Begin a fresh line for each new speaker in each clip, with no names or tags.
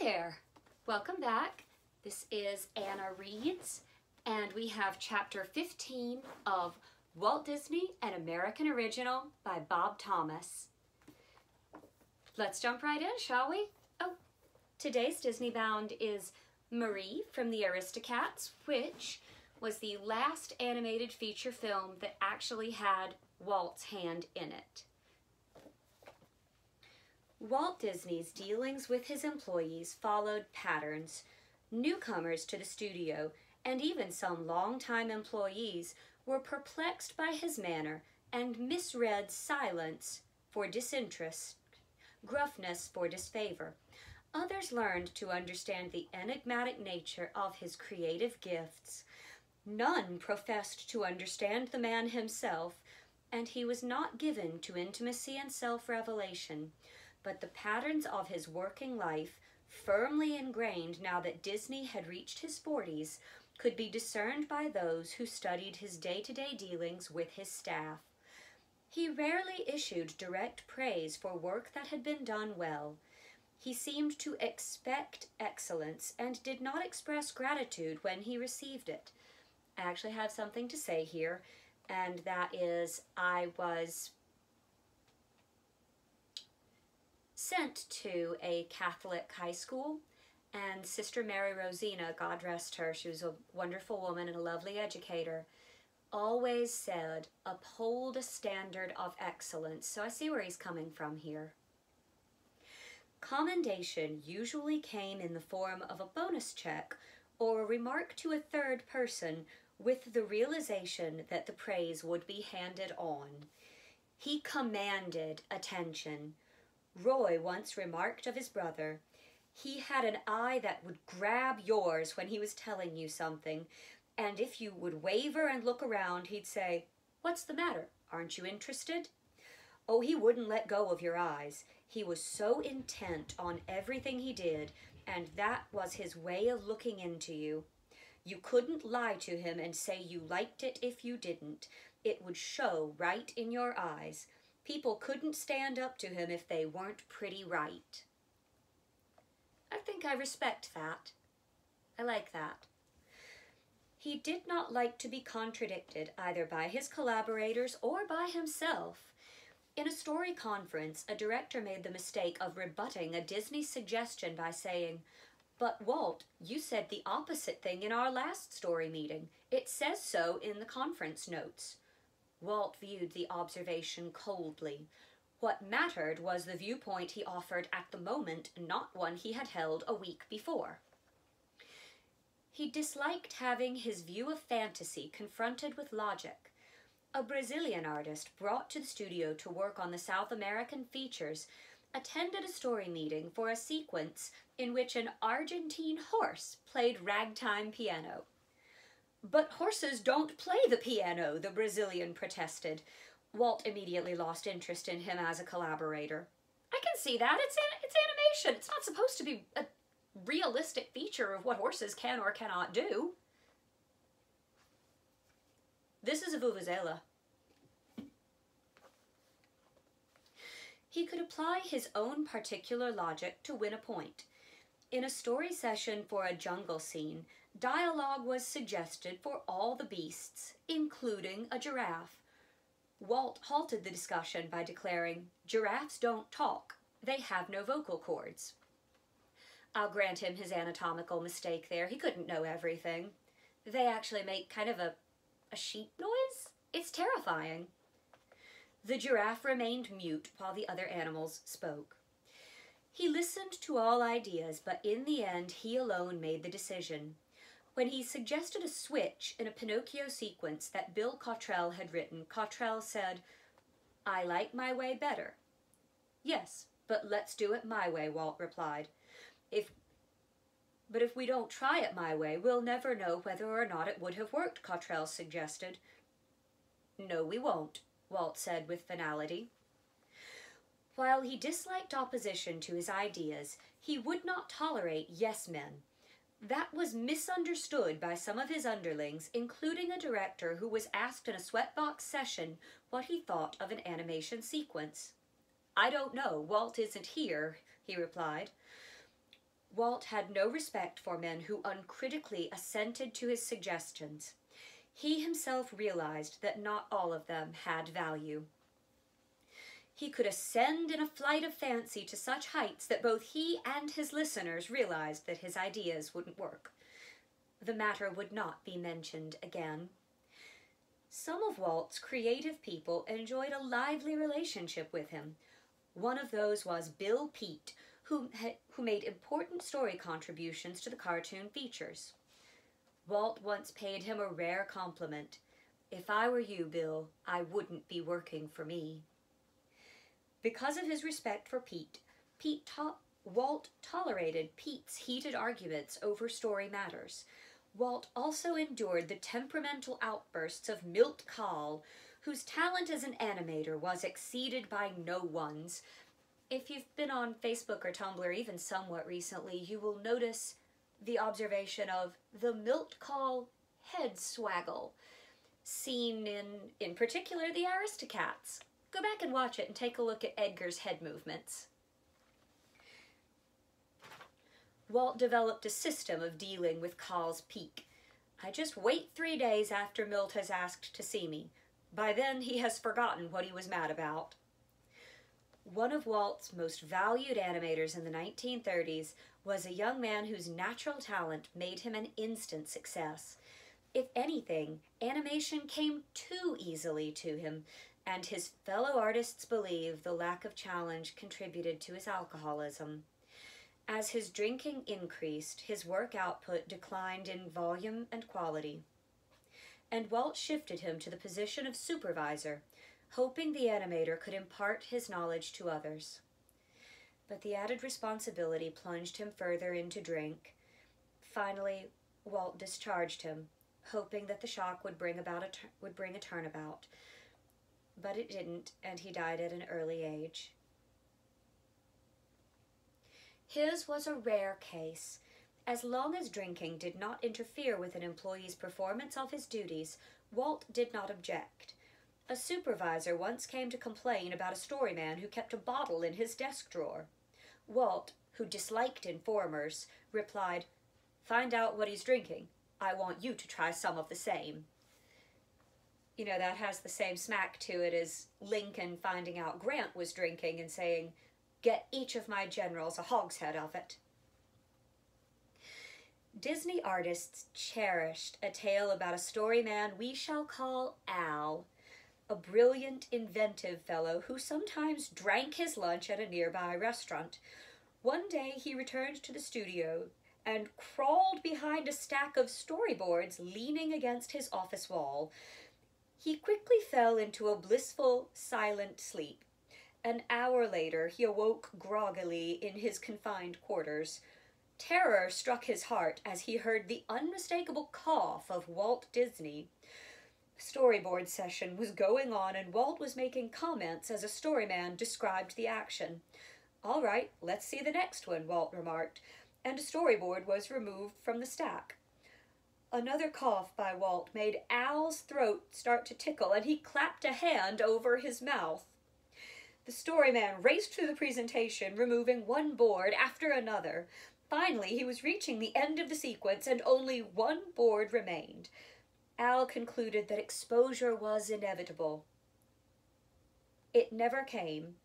there! Welcome back. This is Anna Reads, and we have chapter 15 of Walt Disney, an American Original by Bob Thomas. Let's jump right in, shall we? Oh, today's Disney Bound is Marie from the Aristocats, which was the last animated feature film that actually had Walt's hand in it. Walt Disney's dealings with his employees followed patterns. Newcomers to the studio, and even some longtime employees, were perplexed by his manner and misread silence for disinterest, gruffness for disfavor. Others learned to understand the enigmatic nature of his creative gifts. None professed to understand the man himself, and he was not given to intimacy and self-revelation. But the patterns of his working life, firmly ingrained now that Disney had reached his 40s, could be discerned by those who studied his day-to-day dealings with his staff. He rarely issued direct praise for work that had been done well. He seemed to expect excellence and did not express gratitude when he received it. I actually have something to say here, and that is I was sent to a Catholic high school, and Sister Mary Rosina, God rest her, she was a wonderful woman and a lovely educator, always said, uphold a standard of excellence. So I see where he's coming from here. Commendation usually came in the form of a bonus check or a remark to a third person with the realization that the praise would be handed on. He commanded attention. Roy once remarked of his brother, he had an eye that would grab yours when he was telling you something, and if you would waver and look around, he'd say, "What's the matter? Aren't you interested?" Oh, he wouldn't let go of your eyes. He was so intent on everything he did, and that was his way of looking into you. You couldn't lie to him and say you liked it if you didn't. It would show right in your eyes. People couldn't stand up to him if they weren't pretty right. I think I respect that. I like that. He did not like to be contradicted either by his collaborators or by himself. In a story conference, a director made the mistake of rebutting a Disney suggestion by saying, "But Walt, you said the opposite thing in our last story meeting. It says so in the conference notes." Walt viewed the observation coldly. What mattered was the viewpoint he offered at the moment, not one he had held a week before. He disliked having his view of fantasy confronted with logic. A Brazilian artist brought to the studio to work on the South American features attended a story meeting for a sequence in which an Argentine horse played ragtime piano. "But horses don't play the piano," the Brazilian protested. Walt immediately lost interest in him as a collaborator. I can see that. It's animation. It's not supposed to be a realistic feature of what horses can or cannot do. This is a vuvuzela. He could apply his own particular logic to win a point. In a story session for a jungle scene, dialogue was suggested for all the beasts, including a giraffe. Walt halted the discussion by declaring, "Giraffes don't talk. They have no vocal cords." I'll grant him his anatomical mistake there. He couldn't know everything. They actually make kind of a sheep noise. It's terrifying. The giraffe remained mute while the other animals spoke. He listened to all ideas, but in the end he alone made the decision. When he suggested a switch in a Pinocchio sequence that Bill Cottrell had written, Cottrell said, "I like my way better." "Yes, but let's do it my way," Walt replied. But if we don't try it my way, we'll never know whether or not it would have worked," Cottrell suggested. "No, we won't," Walt said with finality. While he disliked opposition to his ideas, he would not tolerate yes-men. That was misunderstood by some of his underlings, including a director who was asked in a sweatbox session what he thought of an animation sequence. "I don't know. Walt isn't here," he replied. Walt had no respect for men who uncritically assented to his suggestions. He himself realized that not all of them had value. He could ascend in a flight of fancy to such heights that both he and his listeners realized that his ideas wouldn't work. The matter would not be mentioned again. Some of Walt's creative people enjoyed a lively relationship with him. One of those was Bill Peet, who made important story contributions to the cartoon features. Walt once paid him a rare compliment. "If I were you, Bill, I wouldn't be working for me." Because of his respect for Pete, Walt tolerated Pete's heated arguments over story matters. Walt also endured the temperamental outbursts of Milt Kahl, whose talent as an animator was exceeded by no one's. If you've been on Facebook or Tumblr even somewhat recently, you will notice the observation of the Milt Kahl head swaggle, seen in particular, the Aristocats. Go back and watch it and take a look at Edgar's head movements. Walt developed a system of dealing with Kahl's peak. "I just wait 3 days after Milt has asked to see me. By then he has forgotten what he was mad about." One of Walt's most valued animators in the 1930s was a young man whose natural talent made him an instant success. If anything, animation came too easily to him, and his fellow artists believe the lack of challenge contributed to his alcoholism. As his drinking increased, his work output declined in volume and quality, and Walt shifted him to the position of supervisor, hoping the animator could impart his knowledge to others. But the added responsibility plunged him further into drink. Finally, Walt discharged him, hoping that the shock would bring a turnabout. But it didn't, and he died at an early age. His was a rare case. As long as drinking did not interfere with an employee's performance of his duties, Walt did not object. A supervisor once came to complain about a storyman who kept a bottle in his desk drawer. Walt, who disliked informers, replied, "Find out what he's drinking. I want you to try some of the same." You know, that has the same smack to it as Lincoln finding out Grant was drinking and saying, "Get each of my generals a hogshead of it." Disney artists cherished a tale about a storyman we shall call Al, a brilliant, inventive fellow who sometimes drank his lunch at a nearby restaurant. One day he returned to the studio and crawled behind a stack of storyboards leaning against his office wall. He quickly fell into a blissful, silent sleep. An hour later, he awoke groggily in his confined quarters. Terror struck his heart as he heard the unmistakable cough of Walt Disney. The storyboard session was going on, and Walt was making comments as a storyman described the action. "All right, let's see the next one," Walt remarked, and a storyboard was removed from the stack. Another cough by Walt made Al's throat start to tickle, and he clapped a hand over his mouth. The storyman raced through the presentation, removing one board after another. Finally, he was reaching the end of the sequence, and only one board remained. Al concluded that exposure was inevitable. It never came.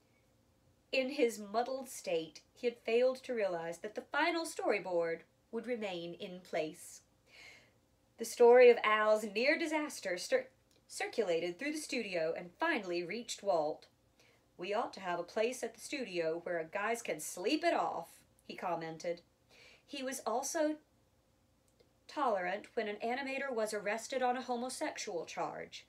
In his muddled state, he had failed to realize that the final storyboard would remain in place. The story of Al's near disaster circulated through the studio and finally reached Walt. "We ought to have a place at the studio where guys can sleep it off," he commented. He was also tolerant when an animator was arrested on a homosexual charge.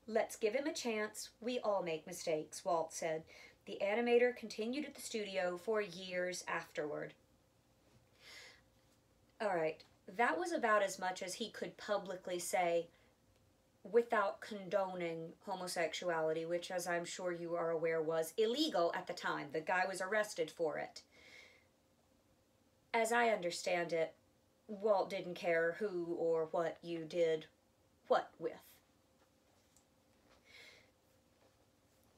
"Let's give him a chance. We all make mistakes," Walt said. The animator continued at the studio for years afterward. All right, that was about as much as he could publicly say without condoning homosexuality, which, as I'm sure you are aware, was illegal at the time. The guy was arrested for it. As I understand it, Walt didn't care who or what you did what with.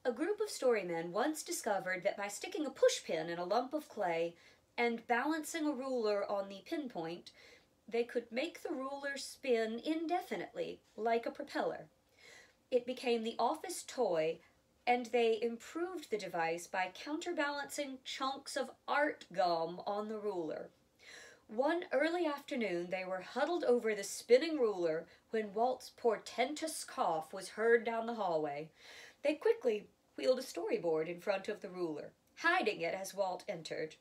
A group of storymen once discovered that by sticking a pushpin in a lump of clay, and balancing a ruler on the pinpoint, they could make the ruler spin indefinitely, like a propeller. It became the office toy, and they improved the device by counterbalancing chunks of art gum on the ruler. One early afternoon, they were huddled over the spinning ruler when Walt's portentous cough was heard down the hallway. They quickly wheeled a storyboard in front of the ruler, hiding it as Walt entered.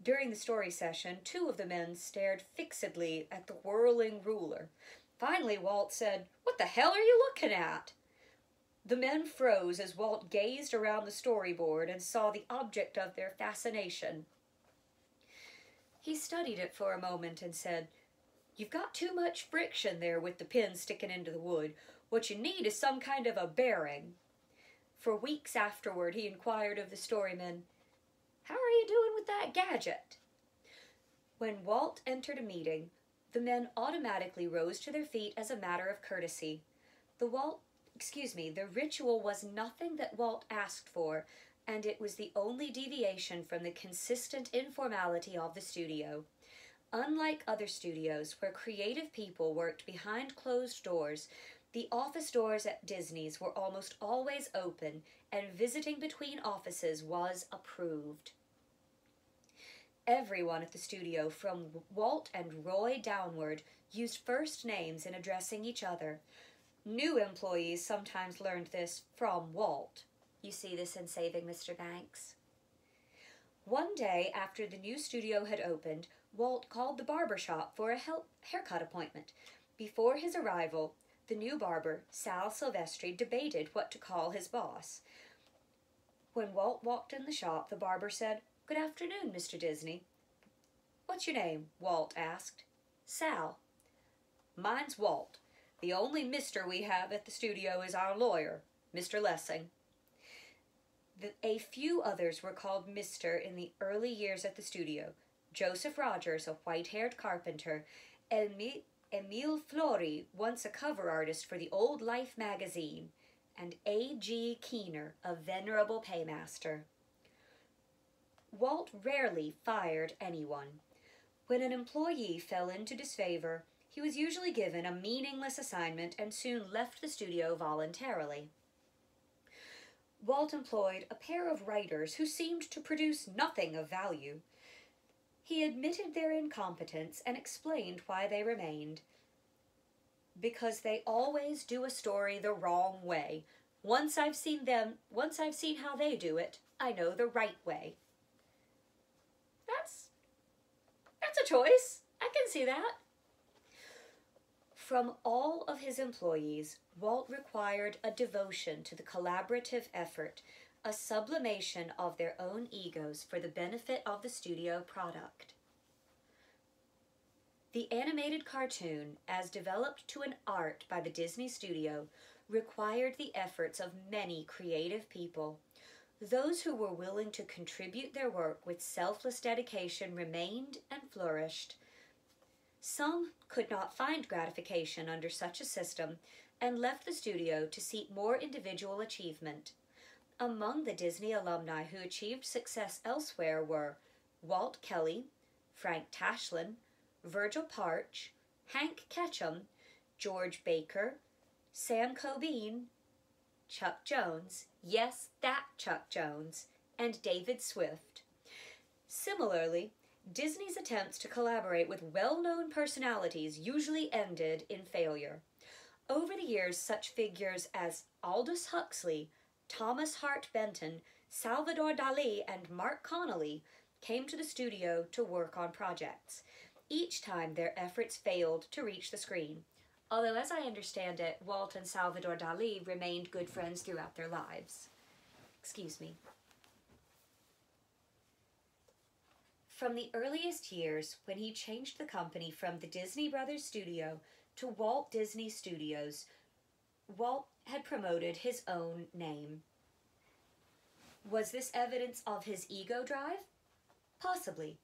During the story session, two of the men stared fixedly at the whirling ruler. Finally, Walt said, "What the hell are you looking at?" The men froze as Walt gazed around the storyboard and saw the object of their fascination. He studied it for a moment and said, "You've got too much friction there with the pin sticking into the wood. What you need is some kind of a bearing." For weeks afterward, he inquired of the storymen, "How are you doing with that gadget?" When Walt entered a meeting, the men automatically rose to their feet as a matter of courtesy. The ritual was nothing that Walt asked for, and it was the only deviation from the consistent informality of the studio. Unlike other studios where creative people worked behind closed doors, the office doors at Disney's were almost always open, and visiting between offices was approved. Everyone at the studio, from Walt and Roy downward, used first names in addressing each other. New employees sometimes learned this from Walt. You see this in Saving Mr. Banks. One day after the new studio had opened, Walt called the barber shop for a haircut appointment. Before his arrival, the new barber, Sal Silvestri, debated what to call his boss. When Walt walked in the shop, the barber said, "Good afternoon, Mr. Disney." "What's your name?" Walt asked. "Sal." "Mine's Walt. The only Mr. we have at the studio is our lawyer, Mr. Lessing." A few others were called Mr. in the early years at the studio. Joseph Rogers, a white-haired carpenter, Emile Flori, once a cover artist for the Old Life magazine, and A.G. Keener, a venerable paymaster. Walt rarely fired anyone. When an employee fell into disfavor, he was usually given a meaningless assignment and soon left the studio voluntarily. Walt employed a pair of writers who seemed to produce nothing of value. He admitted their incompetence and explained why they remained. "Because they always do a story the wrong way. Once I've seen how they do it, I know the right way." That's a choice. I can see that. From all of his employees, Walt required a devotion to the collaborative effort, a sublimation of their own egos for the benefit of the studio product. The animated cartoon, as developed to an art by the Disney studio, required the efforts of many creative people. Those who were willing to contribute their work with selfless dedication remained and flourished. Some could not find gratification under such a system and left the studio to seek more individual achievement. Among the Disney alumni who achieved success elsewhere were Walt Kelly, Frank Tashlin, Virgil Parch, Hank Ketchum, George Baker, Sam Cobain, Chuck Jones, yes, that Chuck Jones, and David Swift. Similarly, Disney's attempts to collaborate with well-known personalities usually ended in failure. Over the years, such figures as Aldous Huxley, Thomas Hart Benton, Salvador Dali, and Mark Connolly came to the studio to work on projects. Each time their efforts failed to reach the screen. Although, as I understand it, Walt and Salvador Dali remained good friends throughout their lives. Excuse me. From the earliest years, when he changed the company from the Disney Brothers Studio to Walt Disney Studios, Walt had promoted his own name. Was this evidence of his ego drive? Possibly,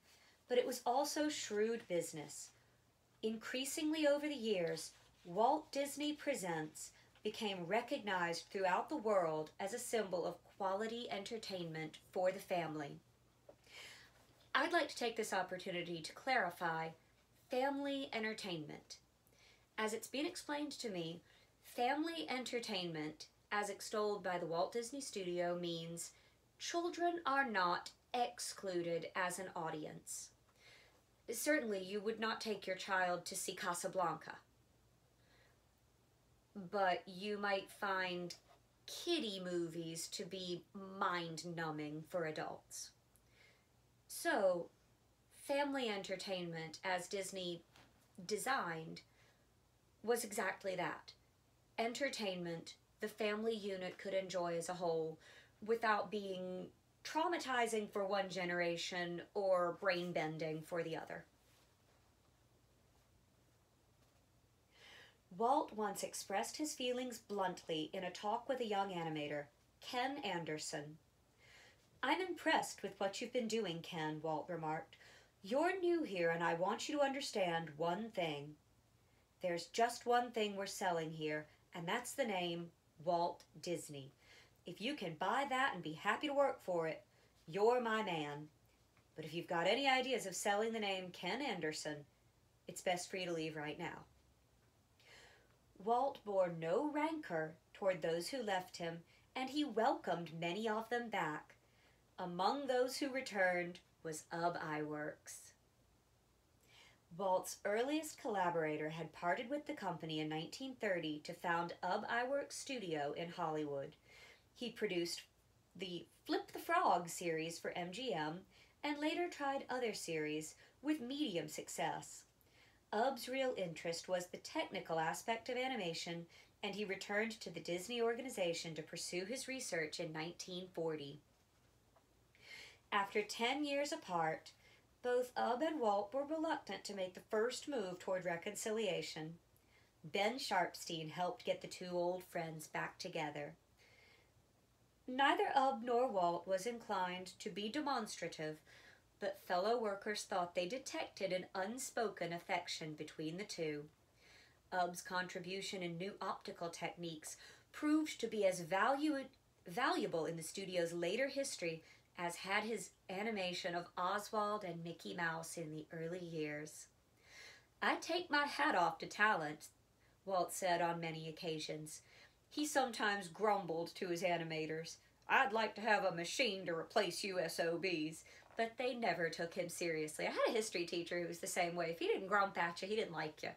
but it was also shrewd business. Increasingly over the years, Walt Disney Presents became recognized throughout the world as a symbol of quality entertainment for the family. I I'd like to take this opportunity to clarify family entertainment. As it's been explained to me, family entertainment, as extolled by the Walt Disney Studio, means children are not excluded as an audience. Certainly, you would not take your child to see Casablanca, but you might find kiddie movies to be mind-numbing for adults. So, family entertainment, as Disney designed, was exactly that. Entertainment the family unit could enjoy as a whole without being traumatizing for one generation or brain-bending for the other. Walt once expressed his feelings bluntly in a talk with a young animator, Ken Anderson. "I'm impressed with what you've been doing, Ken," Walt remarked. "You're new here, and I want you to understand one thing. There's just one thing we're selling here, and that's the name Walt Disney. If you can buy that and be happy to work for it, you're my man. But if you've got any ideas of selling the name Ken Anderson, it's best for you to leave right now." Walt bore no rancor toward those who left him, and he welcomed many of them back. Among those who returned was Ub Iwerks. Walt's earliest collaborator had parted with the company in 1930 to found Ub Iwerks Studio in Hollywood. He produced the Flip the Frog series for MGM and later tried other series with medium success. Ub's real interest was the technical aspect of animation, and he returned to the Disney organization to pursue his research in 1940. After 10 years apart, both Ub and Walt were reluctant to make the first move toward reconciliation. Ben Sharpstein helped get the two old friends back together. Neither Ub nor Walt was inclined to be demonstrative, but fellow workers thought they detected an unspoken affection between the two. Ub's contribution in new optical techniques proved to be as valuable in the studio's later history as had his animation of Oswald and Mickey Mouse in the early years. "I take my hat off to talent," Walt said on many occasions. He sometimes grumbled to his animators, "I'd like to have a machine to replace USOBs," but they never took him seriously. I had a history teacher who was the same way. If he didn't grump at you, he didn't like you.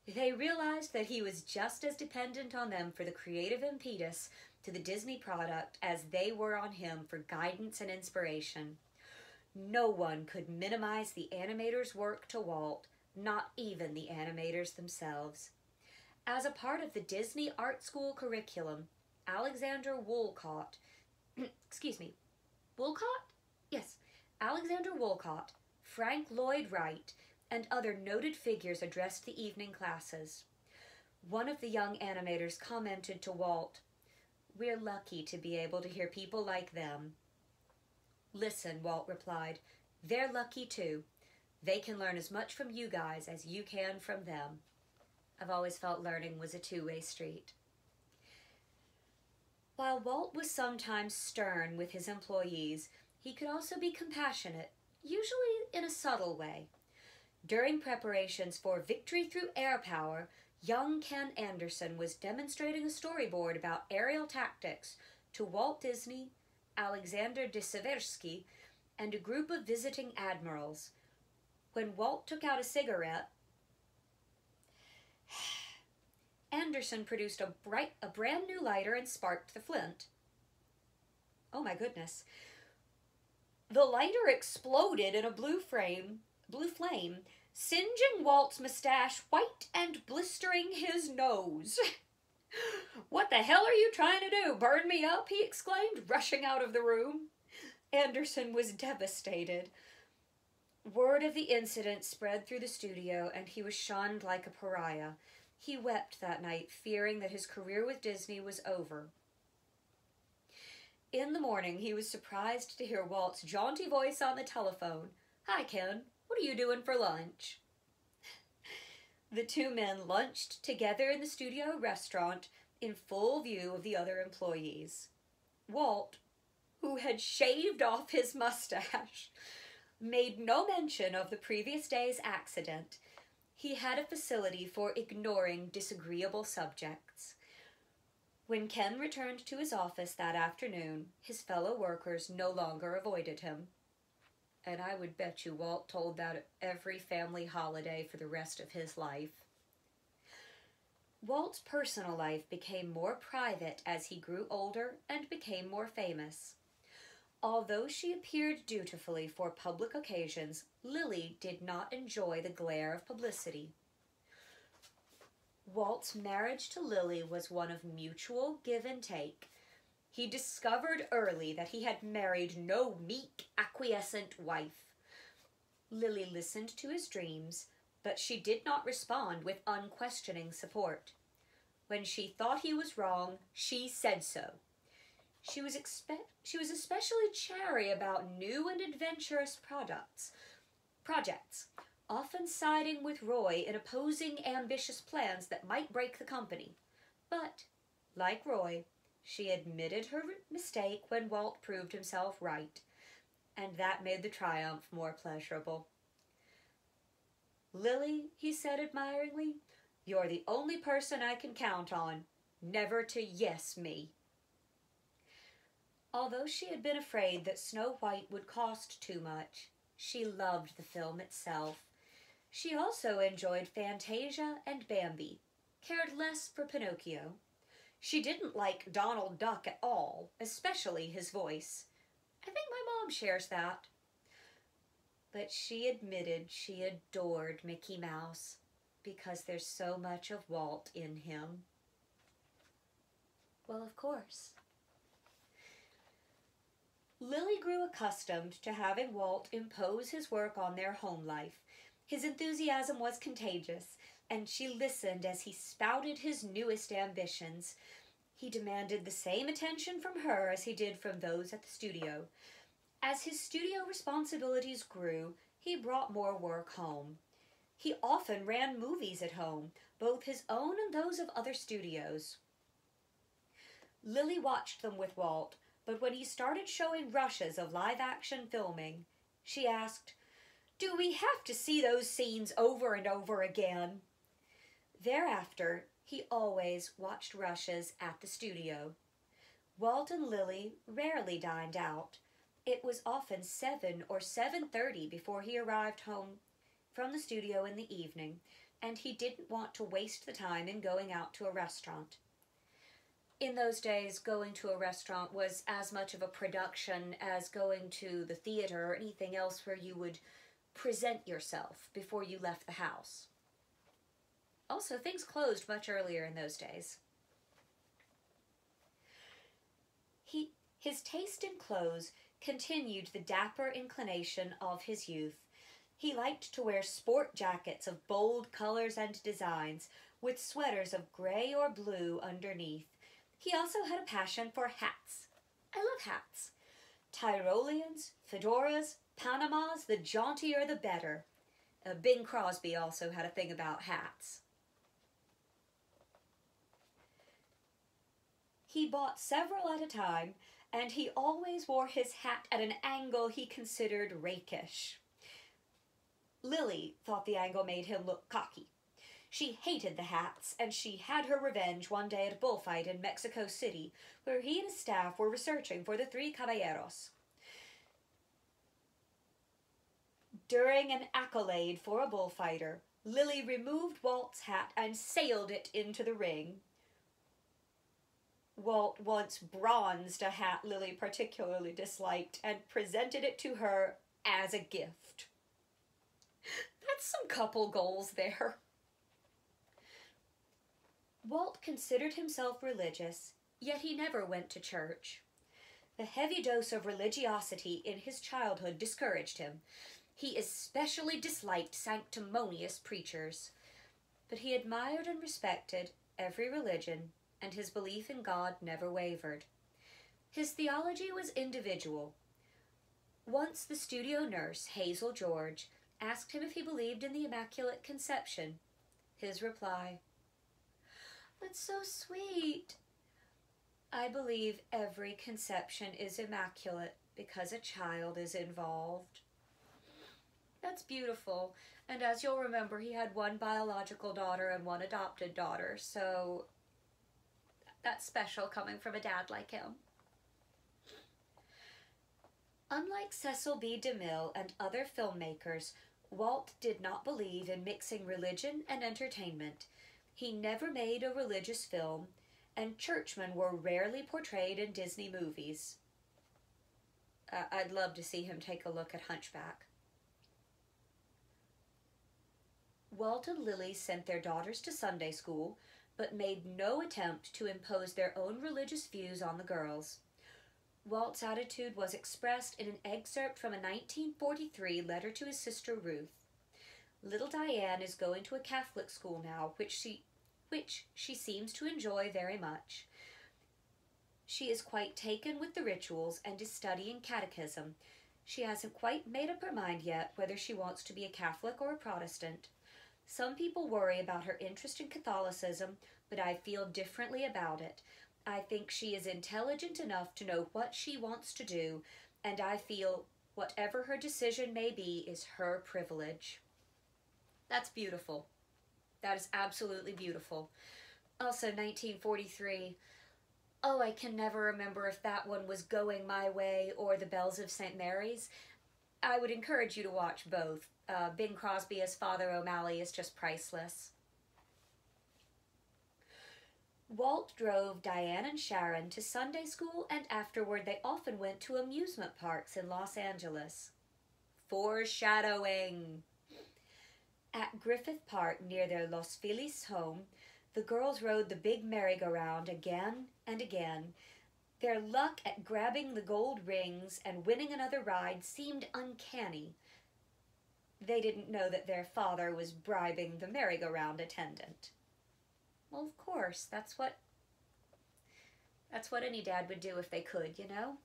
They realized that he was just as dependent on them for the creative impetus to the Disney product as they were on him for guidance and inspiration. No one could minimize the animators' work to Walt, not even the animators themselves. As a part of the Disney Art School curriculum, Alexander Woolcott, Woolcott? Yes, Alexander Woolcott, Frank Lloyd Wright, and other noted figures addressed the evening classes. One of the young animators commented to Walt, "We're lucky to be able to hear people like them." "Listen," Walt replied, "they're lucky too. They can learn as much from you guys as you can from them." I've always felt learning was a two-way street. While Walt was sometimes stern with his employees, he could also be compassionate, usually in a subtle way. During preparations for Victory Through Air Power, young Ken Anderson was demonstrating a storyboard about aerial tactics to Walt Disney, Alexander de Seversky, and a group of visiting admirals. When Walt took out a cigarette, Anderson produced a brand new lighter and sparked the flint. Oh my goodness. The lighter exploded in a blue flame, singeing Walt's mustache white and blistering his nose. "What the hell are you trying to do? Burn me up?" he exclaimed, rushing out of the room. Anderson was devastated. Word of the incident spread through the studio, and he was shunned like a pariah. He wept that night, fearing that his career with Disney was over. In the morning, he was surprised to hear Walt's jaunty voice on the telephone. "Hi, Ken. What are you doing for lunch?" The two men lunched together in the studio restaurant in full view of the other employees. Walt who had shaved off his mustache, made no mention of the previous day's accident. He had a facility for ignoring disagreeable subjects. When Ken returned to his office that afternoon, his fellow workers no longer avoided him. And I would bet you Walt told that at every family holiday for the rest of his life. Walt's personal life became more private as he grew older and became more famous. Although she appeared dutifully for public occasions, Lily did not enjoy the glare of publicity. Walt's marriage to Lily was one of mutual give and take. He discovered early that he had married no meek, acquiescent wife. Lily listened to his dreams, but she did not respond with unquestioning support. When she thought he was wrong, she said so. She was especially chary about new and adventurous projects, often siding with Roy in opposing ambitious plans that might break the company. But, like Roy, she admitted her mistake when Walt proved himself right, and that made the triumph more pleasurable. "Lily," he said admiringly, "you're the only person I can count on, never to yes me." Although she had been afraid that Snow White would cost too much, she loved the film itself. She also enjoyed Fantasia and Bambi, cared less for Pinocchio. She didn't like Donald Duck at all, especially his voice. I think my mom shares that. But she admitted she adored Mickey Mouse because there's so much of Walt in him. Well, of course. Lily grew accustomed to having Walt impose his work on their home life. His enthusiasm was contagious, and she listened as he spouted his newest ambitions. He demanded the same attention from her as he did from those at the studio. As his studio responsibilities grew, he brought more work home. He often ran movies at home, both his own and those of other studios. Lily watched them with Walt, but when he started showing rushes of live-action filming, she asked, "Do we have to see those scenes over and over again?" Thereafter, he always watched rushes at the studio. Walt and Lily rarely dined out. It was often 7 or 7:30 before he arrived home from the studio in the evening, and he didn't want to waste the time in going out to a restaurant. In those days, going to a restaurant was as much of a production as going to the theater or anything else where you would present yourself before you left the house. Also, things closed much earlier in those days. His taste in clothes continued the dapper inclination of his youth. He liked to wear sport jackets of bold colors and designs, with sweaters of gray or blue underneath. He also had a passion for hats. I love hats. Tyroleans, fedoras, Panamas, the jauntier the better. Bing Crosby also had a thing about hats. He bought several at a time, and he always wore his hat at an angle he considered rakish. Lily thought the angle made him look cocky. She hated the hats, and she had her revenge one day at a bullfight in Mexico City, where he and his staff were researching for the Three Caballeros. During an accolade for a bullfighter, Lily removed Walt's hat and sailed it into the ring. Walt once bronzed a hat Lily particularly disliked and presented it to her as a gift. That's some couple goals there. Walt considered himself religious, yet he never went to church. The heavy dose of religiosity in his childhood discouraged him. He especially disliked sanctimonious preachers, but he admired and respected every religion, and his belief in God never wavered. His theology was individual. Once the studio nurse, Hazel George, asked him if he believed in the Immaculate Conception. His reply, "That's so sweet. I believe every conception is immaculate because a child is involved. That's beautiful. And as you'll remember, he had one biological daughter and one adopted daughter, so that's special coming from a dad like him. Unlike Cecil B. DeMille and other filmmakers, Walt did not believe in mixing religion and entertainment. He never made a religious film, and churchmen were rarely portrayed in Disney movies. I'd love to see him take a look at Hunchback. Walt and Lily sent their daughters to Sunday school, but made no attempt to impose their own religious views on the girls. Walt's attitude was expressed in an excerpt from a 1943 letter to his sister Ruth. Little Diane is going to a Catholic school now, which she seems to enjoy very much. She is quite taken with the rituals and is studying catechism. She hasn't quite made up her mind yet whether she wants to be a Catholic or a Protestant. Some people worry about her interest in Catholicism, but I feel differently about it. I think she is intelligent enough to know what she wants to do, and I feel whatever her decision may be is her privilege. That's beautiful. That is absolutely beautiful. Also, 1943. Oh, I can never remember if that one was Going My Way or The Bells of St. Mary's. I would encourage you to watch both. Bing Crosby as Father O'Malley is just priceless. Walt drove Diane and Sharon to Sunday school, and afterward they often went to amusement parks in Los Angeles. Foreshadowing! At Griffith Park, near their Los Feliz home, the girls rode the big merry-go-round again and again. Their luck at grabbing the gold rings and winning another ride seemed uncanny. They didn't know that their father was bribing the merry-go-round attendant. Well, of course, that's what any dad would do if they could, you know?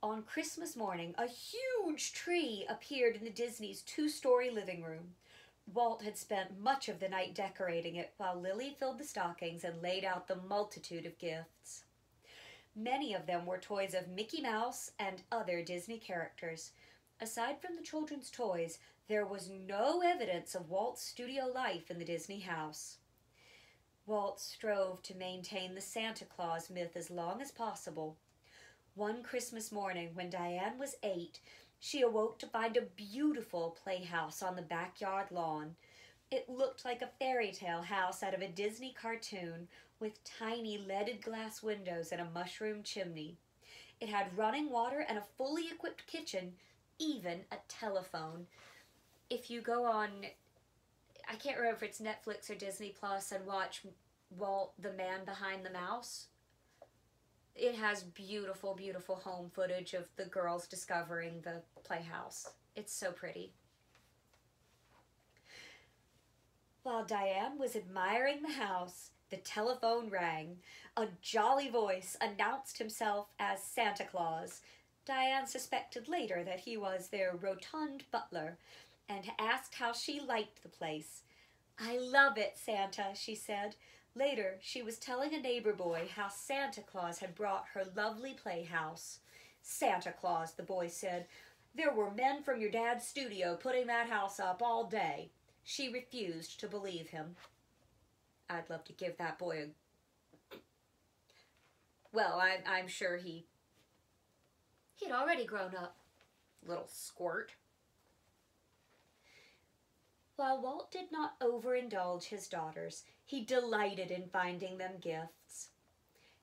On Christmas morning, a huge tree appeared in the Disney's 2-story living room. Walt had spent much of the night decorating it while Lily filled the stockings and laid out the multitude of gifts. Many of them were toys of Mickey Mouse and other Disney characters. Aside from the children's toys, there was no evidence of Walt's studio life in the Disney house. Walt strove to maintain the Santa Claus myth as long as possible. One Christmas morning, when Diane was 8, she awoke to find a beautiful playhouse on the backyard lawn. It looked like a fairy tale house out of a Disney cartoon, with tiny leaded glass windows and a mushroom chimney. It had running water and a fully equipped kitchen, even a telephone. If you go on, I can't remember if it's Netflix or Disney Plus, and watch Walt, the Man Behind the Mouse, it has beautiful, beautiful home footage of the girls discovering the playhouse. It's so pretty. While Diane was admiring the house, the telephone rang. A jolly voice announced himself as Santa Claus. Diane suspected later that he was their rotund butler, and asked how she liked the place. "I love it, Santa," she said. Later, she was telling a neighbor boy how Santa Claus had brought her lovely playhouse. "Santa Claus," the boy said. "There were men from your dad's studio putting that house up all day." She refused to believe him. I'd love to give that boy a... Well, I'm sure he'd already grown up. Little squirt. While Walt did not overindulge his daughters, he delighted in finding them gifts.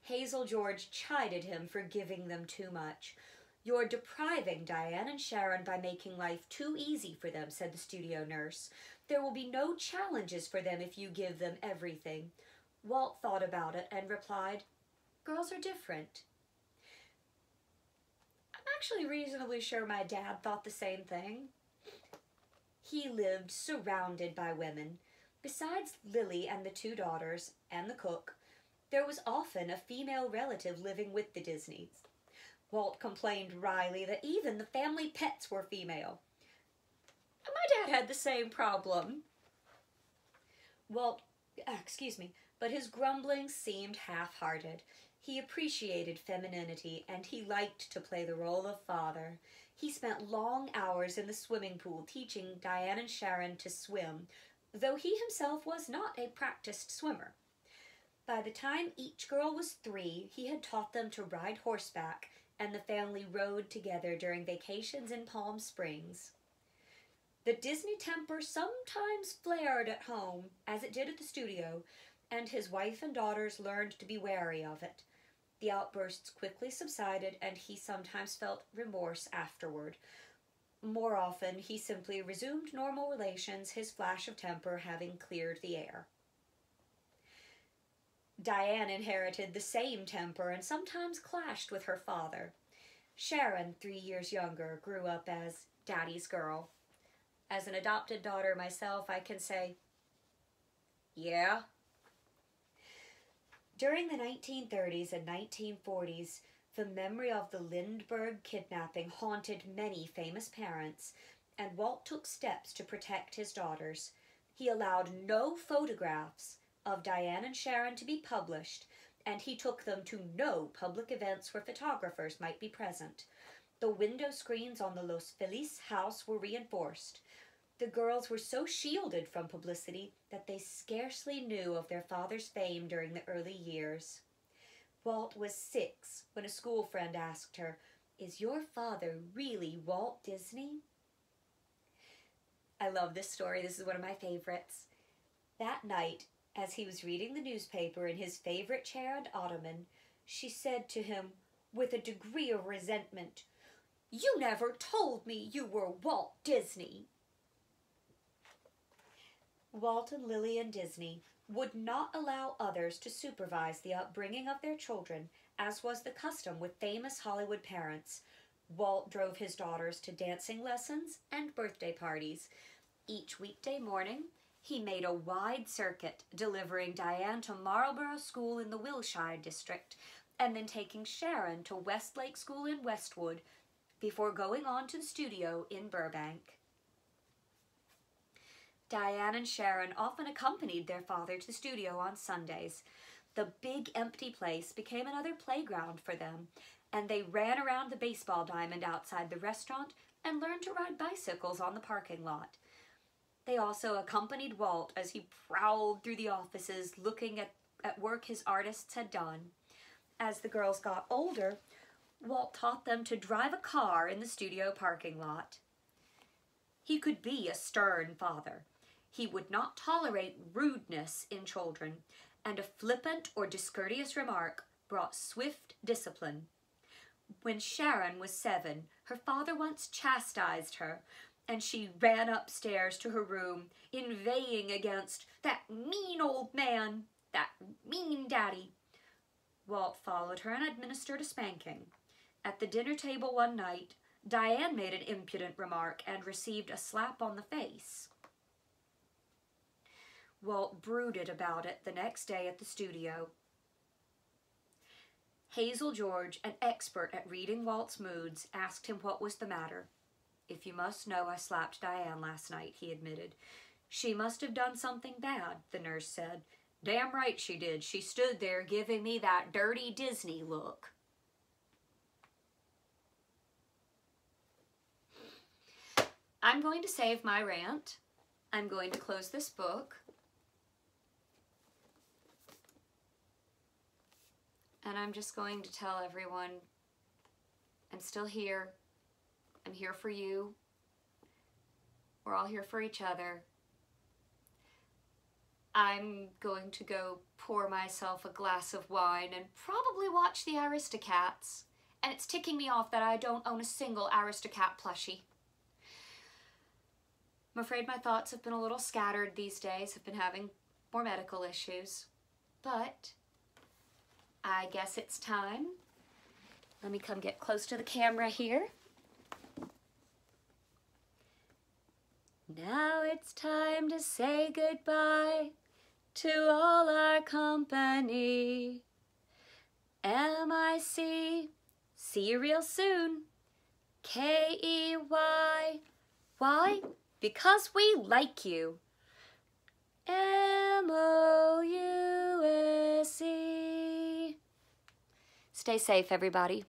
Hazel George chided him for giving them too much. "You're depriving Diane and Sharon by making life too easy for them," said the studio nurse. "There will be no challenges for them if you give them everything." Walt thought about it and replied, "Girls are different." I'm actually reasonably sure my dad thought the same thing. He lived surrounded by women. Besides Lily and the 2 daughters, and the cook, there was often a female relative living with the Disneys. Walt complained wryly that even the family pets were female. My dad had the same problem. but his grumbling seemed half-hearted. He appreciated femininity, and he liked to play the role of father. He spent long hours in the swimming pool teaching Diane and Sharon to swim, though he himself was not a practiced swimmer. By the time each girl was 3, he had taught them to ride horseback, and the family rode together during vacations in Palm Springs. The Disney temper sometimes flared at home, as it did at the studio, and his wife and daughters learned to be wary of it. The outbursts quickly subsided, and he sometimes felt remorse afterward. More often, he simply resumed normal relations, his flash of temper having cleared the air. Diane inherited the same temper and sometimes clashed with her father. Sharon, 3 years younger, grew up as Daddy's girl. As an adopted daughter myself, I can say, yeah. During the 1930s and 1940s, the memory of the Lindbergh kidnapping haunted many famous parents, and Walt took steps to protect his daughters. He allowed no photographs of Diane and Sharon to be published, and he took them to no public events where photographers might be present. The window screens on the Los Feliz house were reinforced. The girls were so shielded from publicity that they scarcely knew of their father's fame during the early years. Walt was 6 when a school friend asked her, "Is your father really Walt Disney?" I love this story. This is one of my favorites. That night, as he was reading the newspaper in his favorite chair and ottoman, she said to him with a degree of resentment, "You never told me you were Walt Disney." Walt and Lillian Disney would not allow others to supervise the upbringing of their children, as was the custom with famous Hollywood parents. Walt drove his daughters to dancing lessons and birthday parties. Each weekday morning, he made a wide circuit, delivering Diane to Marlborough School in the Wilshire district, and then taking Sharon to Westlake School in Westwood, before going on to the studio in Burbank. Diane and Sharon often accompanied their father to the studio on Sundays. The big empty place became another playground for them, and they ran around the baseball diamond outside the restaurant and learned to ride bicycles on the parking lot. They also accompanied Walt as he prowled through the offices looking at work his artists had done. As the girls got older, Walt taught them to drive a car in the studio parking lot. He could be a stern father. He would not tolerate rudeness in children, and a flippant or discourteous remark brought swift discipline. When Sharon was 7, her father once chastised her, and she ran upstairs to her room, inveighing against "that mean old man, that mean daddy." Walt followed her and administered a spanking. At the dinner table one night, Diane made an impudent remark and received a slap on the face. Walt brooded about it the next day at the studio. Hazel George, an expert at reading Walt's moods, asked him what was the matter. "If you must know, I slapped Diane last night," he admitted. "She must have done something bad," the nurse said. "Damn right she did. She stood there giving me that dirty Disney look." I'm going to save my rant. I'm going to close this book. And I'm just going to tell everyone, I'm still here. I'm here for you. We're all here for each other. I'm going to go pour myself a glass of wine and probably watch the Aristocats. And it's ticking me off that I don't own a single Aristocat plushie. I'm afraid my thoughts have been a little scattered these days. I've been having more medical issues. But I guess it's time. Let me come get close to the camera here. Now it's time to say goodbye to all our company. M-I-C, see you real soon. K-E-Y. Why? Because we like you. MOUSE. Stay safe, everybody.